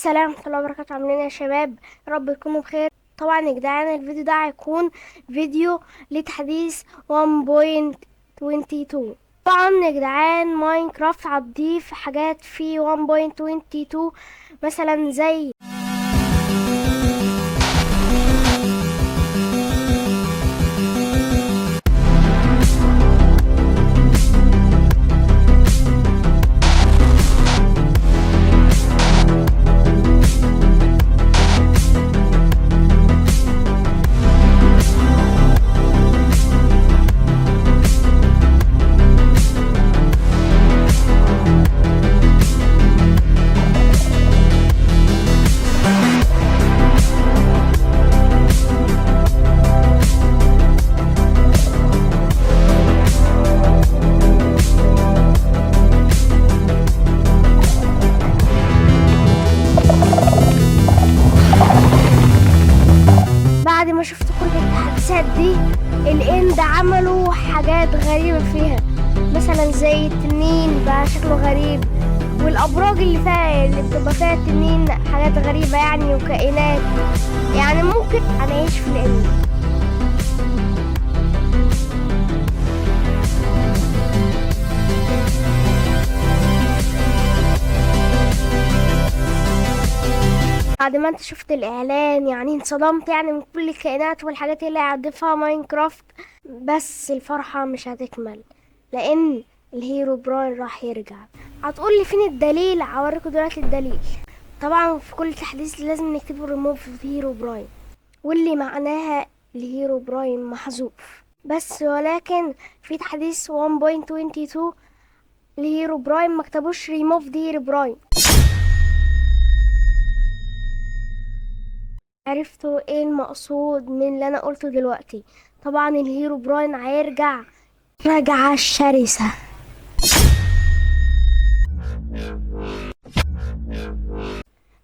السلام ورحمة الله وبركاته. عاملين إيه يا شباب؟ يا رب تكونوا بخير. طبعا يا جدعان الفيديو ده هيكون فيديو لتحديث 1.22. طبعا يا جدعان ماينكرافت هتضيف حاجات في 1.22 مثلا زي بعد ما شفت كل التحديثات دي الاند عملوا حاجات غريبة فيها، مثلا زي التنين بقى شكله غريب، والابراج اللي بتبقى فيها التنين حاجات غريبة يعني وكائنات، يعني ممكن انعيش في الاند. بعد ما انت شفت الاعلان يعني انصدمت يعني من كل الكائنات والحاجات اللي هيضيفها ماينكرافت، بس الفرحة مش هتكمل لان الهيرو براين راح يرجع. هتقولي فين الدليل؟ هوريكم دلوقتي الدليل. طبعا في كل تحديث لازم نكتبه ريموف هيرو براين، واللي معناها الهيرو براين محذوف. بس ولكن في تحديث 1.22 الهيرو براين مكتبوش ريموف هيرو براين. عرفتوا ايه المقصود من اللي انا قلته دلوقتي؟ طبعا الهيرو براين هيرجع رجعة شرسة.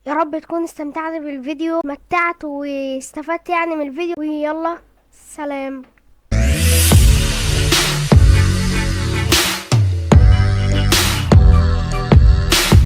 يا رب تكون استمتعت بالفيديو، متعت واستفدت يعني من الفيديو، ويلا سلام.